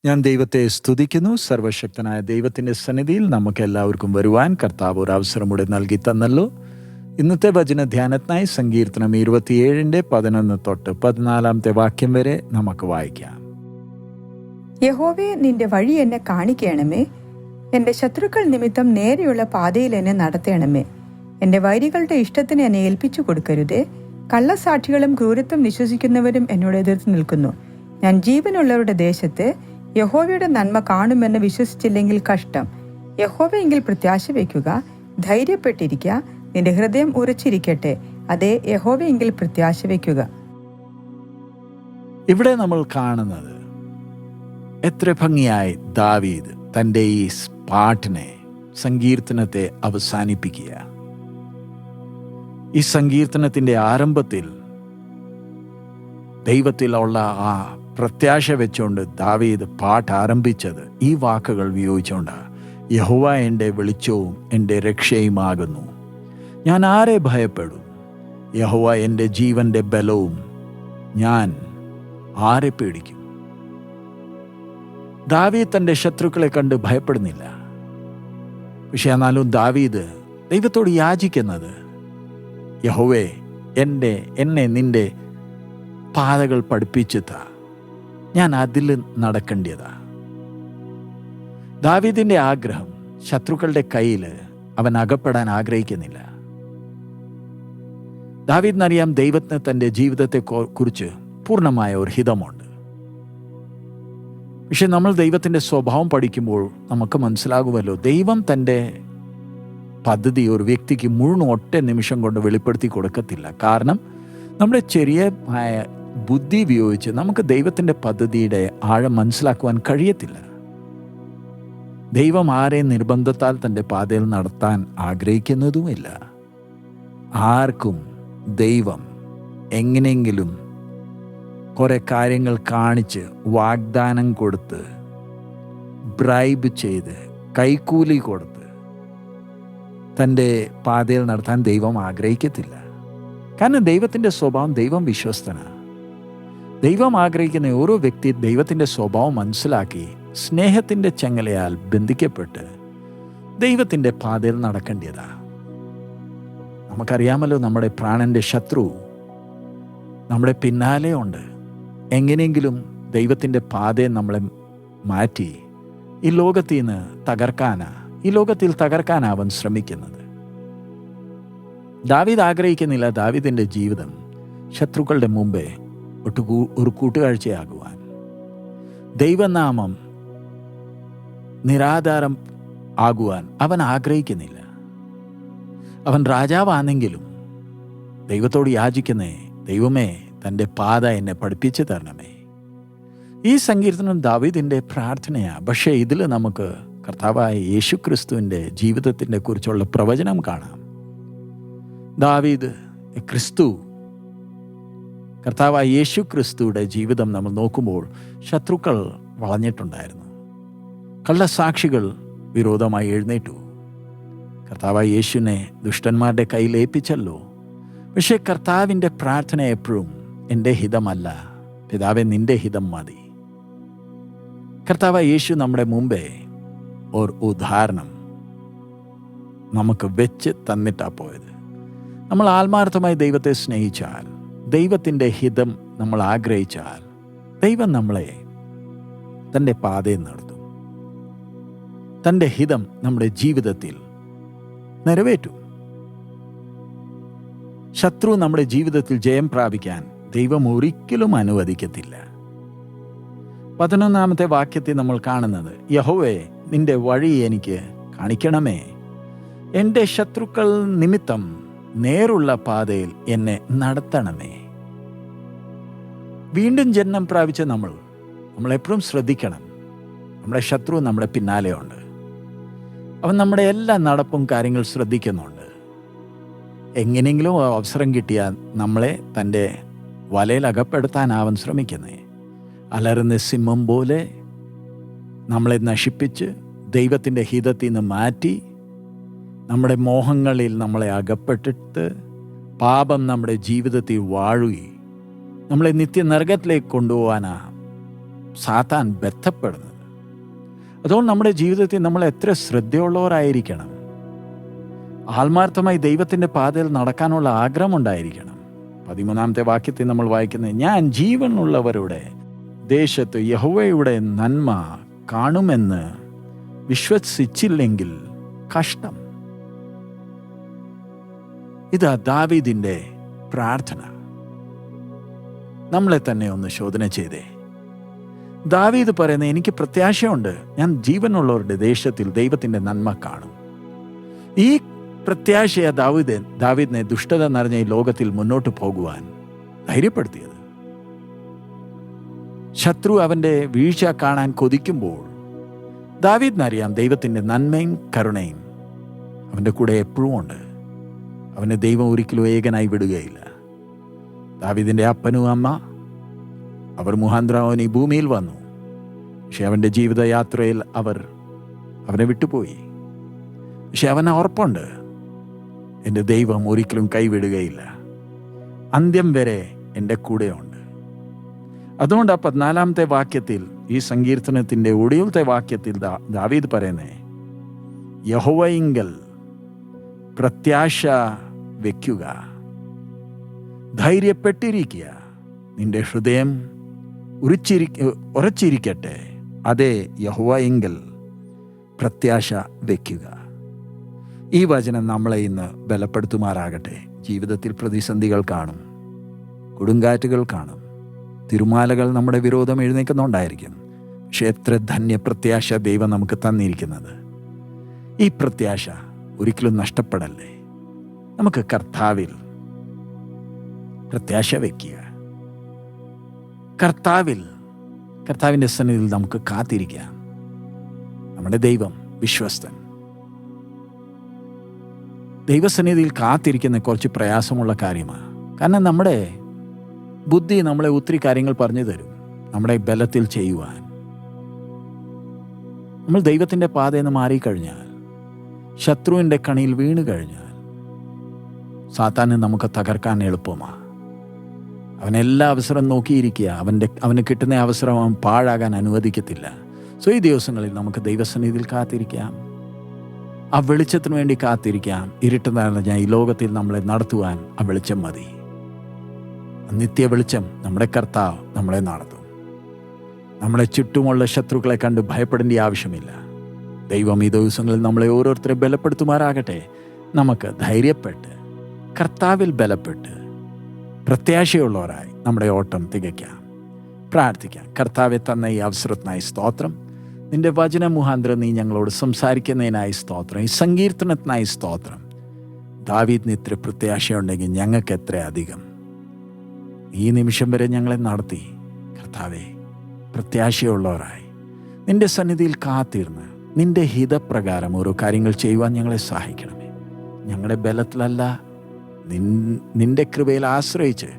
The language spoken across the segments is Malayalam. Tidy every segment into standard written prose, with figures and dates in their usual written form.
ഞാൻ ദൈവത്തെ സ്തുതിക്കുന്നു. സർവശക്തനായ ദൈവത്തിൻ്റെ സന്നിധിയിൽ നമുക്ക് എല്ലാവർക്കും വരുവാൻ കർത്താവ് ഒരു അവസരം കൂടെ നൽകി തന്നല്ലോ. ഇന്നത്തെ വചന ധ്യാനത്തിനായി സങ്കീർത്തനം 27:11-14 വാക്യം വരെ നമുക്ക് വായിക്കാം. യഹോവേ, നിന്റെ വഴി എന്നെ കാണിക്കണമേ. എൻ്റെ ശത്രുക്കൾ നിമിത്തം നേരെയുള്ള പാതയിൽ എന്നെ നടത്തണമേ. എൻ്റെ വൈരികളുടെ ഇഷ്ടത്തിന് എന്നെ ഏൽപ്പിച്ചു കൊടുക്കരുതേ. കള്ളസാക്ഷികളും ക്രൂരത്വം വിശ്വസിക്കുന്നവരും എന്നോട് എതിർത്ത് നിൽക്കുന്നു. ഞാൻ ജീവനുള്ളവരുടെ ദേശത്ത് യഹോവയുടെ നന്മ കാണുമെന്ന് വിശ്വസിച്ചില്ലെങ്കിൽ കഷ്ടം. യഹോവയെങ്കിൽ പ്രത്യാശ വയ്ക്കുക, ധൈര്യപ്പെട്ടിരിക്കുക, നിന്റെ ഹൃദയം ഉറച്ചിരിക്കട്ടെ. അതേ, യഹോവയെങ്കിൽ പ്രത്യാശ വയ്ക്കുക. ഇവിടെ നമ്മൾ കാണുന്നത് എത്ര ഭംഗിയായി ദാവീദ് തൻ്റെ ഈ പാട്ടിനെ, സങ്കീർത്തനത്തെ അവസാനിപ്പിക്കുക. ഈ സങ്കീർത്തനത്തിൻ്റെ ആരംഭത്തിൽ ദൈവത്തിലുള്ള ആ പ്രത്യാശ വെച്ചുകൊണ്ട് ദാവീദ് പാട്ട് ആരംഭിച്ചത് ഈ വാക്കുകൾ ഉപയോഗിച്ചുകൊണ്ടാണ്. യഹോവ എൻ്റെ വെളിച്ചവും എൻ്റെ രക്ഷയുമാകുന്നു, ഞാൻ ആരെ ഭയപ്പെടും? യഹോവ എൻ്റെ ജീവൻ്റെ ബലവും, ഞാൻ ആരെ പേടിക്കും? ദാവീദ് തൻ്റെ ശത്രുക്കളെ കണ്ട് ഭയപ്പെടുന്നില്ല. പക്ഷെ എന്നാലും ദാവീദ് ദൈവത്തോട് യാചിക്കുന്നത്, യഹോവേ, എന്നെ നിന്റെ പാതകൾ പഠിപ്പിച്ചു താ, ഞാൻ അതിൽ നടക്കേണ്ടതാ. ദാവീദിന്റെ ആഗ്രഹം ശത്രുക്കളുടെ കയ്യിൽ അവൻ അകപ്പെടാൻ ആഗ്രഹിക്കുന്നില്ല. ദാവീദിനറിയാം ദൈവത്തിന് തൻ്റെ ജീവിതത്തെ കുറിച്ച് പൂർണ്ണമായ ഒരു ഹിതമുണ്ട്. പക്ഷെ നമ്മൾ ദൈവത്തിൻ്റെ സ്വഭാവം പഠിക്കുമ്പോൾ നമുക്ക് മനസ്സിലാകുമല്ലോ, ദൈവം തൻ്റെ പദ്ധതി ഒരു വ്യക്തിക്ക് മുഴുവൻ ഒറ്റ നിമിഷം കൊണ്ട് വെളിപ്പെടുത്തി കൊടുക്കത്തില്ല. കാരണം നമ്മുടെ ചെറിയ ബുദ്ധി ഉപയോഗിച്ച് നമുക്ക് ദൈവത്തിൻ്റെ പദ്ധതിയുടെ ആഴം മനസ്സിലാക്കുവാൻ കഴിയത്തില്ല. ദൈവം ആരെയും നിർബന്ധത്താൽ തൻ്റെ പാതയിൽ നടത്താൻ ആഗ്രഹിക്കുന്നതുമില്ല. ആർക്കും ദൈവം എങ്ങനെയെങ്കിലും കുറെ കാര്യങ്ങൾ കാണിച്ച്, വാഗ്ദാനം കൊടുത്ത്, ബ്രൈബ് ചെയ്ത്, കൈക്കൂലി കൊടുത്ത് തൻ്റെ പാതയിൽ നടത്താൻ ദൈവം ആഗ്രഹിക്കത്തില്ല. കാരണം ദൈവത്തിൻ്റെ സ്വഭാവം, ദൈവം വിശ്വസ്തനാണ്. ദൈവം ആഗ്രഹിക്കുന്ന ഓരോ വ്യക്തി ദൈവത്തിൻ്റെ സ്വഭാവം മനസ്സിലാക്കി സ്നേഹത്തിൻ്റെ ചങ്ങലയാൽ ബന്ധിക്കപ്പെട്ട് ദൈവത്തിൻ്റെ പാതയിൽ നടക്കേണ്ടതാ. നമുക്കറിയാമല്ലോ, നമ്മുടെ പ്രാണന്റെ ശത്രു നമ്മുടെ പിന്നാലെ ഉണ്ട്. എങ്ങനെയെങ്കിലും ദൈവത്തിൻ്റെ പാതയെ നമ്മളെ മാറ്റി ഈ ലോകത്തിൽ നിന്ന് ഈ ലോകത്തിൽ തകർക്കാനാ അവൻ ശ്രമിക്കുന്നത്. ദാവീദ് ആഗ്രഹിക്കുന്നില്ല ദാവീദിൻ്റെ ജീവിതം ശത്രുക്കളുടെ മുമ്പേ ഒരു കൂട്ടുകാഴ്ചയാകുവാൻ. ദൈവനാമം നിരാധാരം ആകുവാൻ അവൻ ആഗ്രഹിക്കുന്നില്ല. അവൻ രാജാവാണെങ്കിലും ദൈവത്തോട് യാചിക്കുന്നേ, ദൈവമേ, തൻ്റെ പാത എന്നെ പഠിപ്പിച്ചു തരണമേ. ഈ സങ്കീർത്തനം ദാവീദിൻ്റെ പ്രാർത്ഥനയാണ്. പക്ഷേ ഇതിൽ നമുക്ക് കർത്താവായ യേശുക്രിസ്തുവിൻ്റെ ജീവിതത്തിൻ്റെ കുറിച്ചുള്ള പ്രവചനം കാണാം. ദാവീദ്, ക്രിസ്തു, കർത്താവായ യേശു ക്രിസ്തുയുടെ ജീവിതം നമ്മൾ നോക്കുമ്പോൾ ശത്രുക്കൾ വളഞ്ഞിട്ടുണ്ടായിരുന്നു. കള്ളസാക്ഷികൾ വിരോധമായി എഴുന്നേറ്റു. കർത്താവായ യേശുവിനെ ദുഷ്ടന്മാരുടെ കയ്യിൽ ഏൽപ്പിച്ചല്ലോ. പക്ഷേ കർത്താവിൻ്റെ പ്രാർത്ഥന എപ്പോഴും എൻ്റെ ഹിതമല്ല, പിതാവേ, നിൻ്റെ ഹിതം മതി. കർത്താവായ യേശു നമ്മുടെ മുമ്പേ ഒരു ഉദാഹരണം നമുക്ക് വെച്ച് തന്നിട്ടാ പോയത്. നമ്മൾ ആത്മാർത്ഥമായി ദൈവത്തെ സ്നേഹിച്ചാൽ, ദൈവത്തിൻ്റെ ഹിതം നമ്മൾ ആഗ്രഹിച്ചാൽ, ദൈവം നമ്മളെ തൻ്റെ പാതയിൽ നടത്തും. തൻ്റെ ഹിതം നമ്മുടെ ജീവിതത്തിൽ നിറവേറ്റും. ശത്രു നമ്മുടെ ജീവിതത്തിൽ ജയം പ്രാപിക്കാൻ ദൈവം ഒരിക്കലും അനുവദിക്കത്തില്ല. 11 വാക്യത്തിൽ നമ്മൾ കാണുന്നത്, യഹോവേ, നിന്റെ വഴി എനിക്ക് കാണിക്കണമേ. എൻ്റെ ശത്രുക്കൾ നിമിത്തം നേരുള്ള പാതയിൽ എന്നെ നടത്തണമേ. വീണ്ടും ജന്മം പ്രാപിച്ച നമ്മളെപ്പോഴും ശ്രദ്ധിക്കണം, നമ്മുടെ ശത്രു നമ്മുടെ പിന്നാലെ ഉണ്ട്. അവൻ നമ്മുടെ എല്ലാ നടപ്പും കാര്യങ്ങൾ ശ്രദ്ധിക്കുന്നുണ്ട്. എങ്ങനെയെങ്കിലും അവസരം കിട്ടിയാൽ നമ്മളെ തൻ്റെ വലയിൽ അകപ്പെടുത്താൻ അവൻ ശ്രമിക്കുന്നേ. അലറുന്ന സിംഹം പോലെ നമ്മളെ നശിപ്പിച്ച് ദൈവത്തിൻ്റെ ഹിതത്തിൽ നിന്ന് മാറ്റി നമ്മുടെ മോഹങ്ങളിൽ നമ്മളെ അകപ്പെട്ടിട്ട് പാപം നമ്മുടെ ജീവിതത്തിൽ വാഴുകയും നമ്മളെ നിത്യനരകത്തിലേക്ക് കൊണ്ടുപോകാനാ സാത്താൻ ബന്ധപ്പെടുന്നത്. അതുകൊണ്ട് നമ്മുടെ ജീവിതത്തിൽ നമ്മൾ എത്ര ശ്രദ്ധയുള്ളവരായിരിക്കണം. ആത്മാർത്ഥമായി ദൈവത്തിൻ്റെ പാതയിൽ നടക്കാനുള്ള ആഗ്രഹമുണ്ടായിരിക്കണം. 13-ാമത്തെ വാക്യത്തിൽ നമ്മൾ വായിക്കുന്നത്, ഞാൻ ജീവനുള്ളവരുടെ ദേശത്ത് യഹോവയുടെ നന്മ കാണുമെന്ന് വിശ്വസിച്ചില്ലെങ്കിൽ കഷ്ടം. ഇതാ ദാവീദിൻ്റെ പ്രാർത്ഥന. നമ്മളെ തന്നെ ഒന്ന് ശോധന ചെയ്തേ. ദാവീദ് പറയുന്നത്, എനിക്ക് പ്രത്യാശയുണ്ട്, ഞാൻ ജീവനുള്ളവരുടെ ദേശത്തിൽ ദൈവത്തിൻ്റെ നന്മ കാണും. ഈ പ്രത്യാശയ ദാവീദിനെ ദുഷ്ടത നിറഞ്ഞ ഈ ലോകത്തിൽ മുന്നോട്ട് പോകുവാൻ ധൈര്യപ്പെടുത്തിയത്. ശത്രു അവൻ്റെ വീഴ്ച കാണാൻ കൊതിക്കുമ്പോൾ ദാവീദിനറിയാം ദൈവത്തിൻ്റെ നന്മയും കരുണയും അവൻ്റെ കൂടെ എപ്പോഴും ഉണ്ട്. അവനെ ദൈവം ഒരിക്കലും ഏകനായി വിടുകയില്ല. ദാവീദിൻ്റെ അപ്പനും അമ്മ അവർ മുഖാന്തരം ഈ ഭൂമിയിൽ വന്നു. പക്ഷെ അവൻ്റെ ജീവിതയാത്രയിൽ അവർ അവനെ വിട്ടുപോയി. പക്ഷെ അവന് ഉറപ്പുണ്ട്, എൻ്റെ ദൈവം ഒരിക്കലും കൈവിടുകയില്ല, അന്ത്യം വരെ എൻ്റെ കൂടെയുണ്ട്. അതുകൊണ്ട് 14-ാമത്തെ വാക്യത്തിൽ, ഈ സങ്കീർത്തനത്തിൻ്റെ ഒടുവിലത്തെ വാക്യത്തിൽ ദാവീദ് പറയുന്നേ, യഹോവയിങ്കൽ പ്രത്യാശ വയ്ക്കുക, ധൈര്യപ്പെട്ടിരിക്കുക, നിന്റെ ഹൃദയം ഉറച്ചിരിക്കട്ടെ, അതേ യഹോവയിങ്കൽ പ്രത്യാശ വയ്ക്കുക. ഈ വചനം നമ്മളെ ഇന്ന് ബലപ്പെടുത്തുമാറാകട്ടെ. ജീവിതത്തിൽ പ്രതിസന്ധികൾ കാണും, കൊടുങ്കാറ്റുകൾ കാണും, തിരുമാലകൾ നമ്മുടെ വിരോധം എഴുന്നേൽക്കുന്നുണ്ടായിരിക്കും. പക്ഷെ എത്ര ധന്യ പ്രത്യാശ ദൈവം നമുക്ക് തന്നിരിക്കുന്നത്. ഈ പ്രത്യാശ ഒരിക്കലും നഷ്ടപ്പെടല്ലേ. നമുക്ക് കർത്താവിൽ പ്രത്യാശ വയ്ക്കുക. കർത്താവിൻ്റെ സന്നിധിയിൽ നമുക്ക് കാത്തിരിക്കാം. നമ്മുടെ ദൈവം വിശ്വസ്തൻ. ദൈവസന്നിധിയിൽ കാത്തിരിക്കുന്ന കുറച്ച് പ്രയാസമുള്ള കാര്യമാണ്. കാരണം നമ്മുടെ ബുദ്ധി നമ്മളെ ഒത്തിരി കാര്യങ്ങൾ പറഞ്ഞു തരും, നമ്മുടെ ബലത്തിൽ ചെയ്യുവാൻ. നമ്മൾ ദൈവത്തിൻ്റെ പാതയിൽ നിന്ന് മാറിക്കഴിഞ്ഞാൽ, ശത്രുവിൻ്റെ കണിയിൽ വീണ് കഴിഞ്ഞാൽ, സാത്താനെ നമുക്ക് തകർക്കാൻ എളുപ്പമാണ്. അവനെല്ലാ അവസരം നോക്കിയിരിക്കുക. അവന് കിട്ടുന്ന അവസരം അവൻ പാഴാകാൻ അനുവദിക്കത്തില്ല. സോ ഈ ദിവസങ്ങളിൽ നമുക്ക് ദൈവസന്നിധിയിൽ കാത്തിരിക്കാം, ആ വെളിച്ചത്തിന് വേണ്ടി കാത്തിരിക്കാം. ഇരുട്ട് നിറഞ്ഞ ഈ ലോകത്തിൽ നമ്മളെ നടത്തുവാൻ ആ വെളിച്ചം മതി. നിത്യ വെളിച്ചം നമ്മുടെ കർത്താവ് നമ്മളെ നടത്തും. നമ്മളെ ചുറ്റുമുള്ള ശത്രുക്കളെ കണ്ട് ഭയപ്പെടേണ്ട ആവശ്യമില്ല. ദൈവം ഈ ദിവസങ്ങളിൽ നമ്മളെ ഓരോരുത്തരെ ബലപ്പെടുത്തുമാറാകട്ടെ. നമുക്ക് ധൈര്യപ്പെട്ട് കർത്താവിൽ ബലപ്പെട്ട് പ്രത്യാശയുള്ളവരായി നമ്മുടെ ഓട്ടം തികയ്ക്കാം. പ്രാർത്ഥിക്കാം. കർത്താവെ തന്ന ഈ അവസരത്തിനായി സ്തോത്രം. നിന്റെ വചന മുഖാന്തരം നീ ഞങ്ങളോട് സംസാരിക്കുന്നതിനായി സ്തോത്രം. ഈ സങ്കീർത്തനത്തിനായി സ്തോത്രം. ദാവീദിന് ഇത്ര പ്രത്യാശയുണ്ടെങ്കിൽ ഞങ്ങൾക്ക് എത്ര അധികം. ഈ നിമിഷം വരെ ഞങ്ങളെ നടത്തി കർത്താവെ പ്രത്യാശയുള്ളവരായി നിന്റെ സന്നിധിയിൽ കാത്തിരുന്ന് നിന്റെ ഹിതപ്രകാരം ഓരോ കാര്യങ്ങൾ ചെയ്യുവാൻ ഞങ്ങളെ സഹായിക്കണമേ. ഞങ്ങളുടെ ബലത്തിലല്ല, നിന്റെ കൃപയിൽ ആശ്രയിച്ച്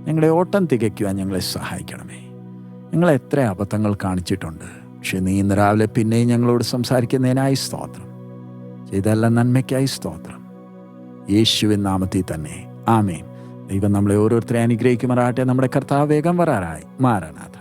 ഞങ്ങളുടെ ഓട്ടം തികയ്ക്കുവാൻ ഞങ്ങളെ സഹായിക്കണമേ. ഞങ്ങൾ എത്ര അബദ്ധങ്ങൾ കാണിച്ചിട്ടുണ്ട്. പക്ഷെ നീ ഇന്ന് രാവിലെ പിന്നെയും ഞങ്ങളോട് സംസാരിക്കുന്നതിനായി സ്തോത്രം. ചെയ്തെല്ലാം നന്മയ്ക്കായി സ്തോത്രം. യേശുവിൻ നാമത്തിൽ തന്നെ ആമേൻ. ദൈവം നമ്മളെ ഓരോരുത്തരെ അനുഗ്രഹിക്കുമാറാകട്ടെ. നമ്മുടെ കർത്താവ് വേഗം വരാറായി. മാറാനാഥ.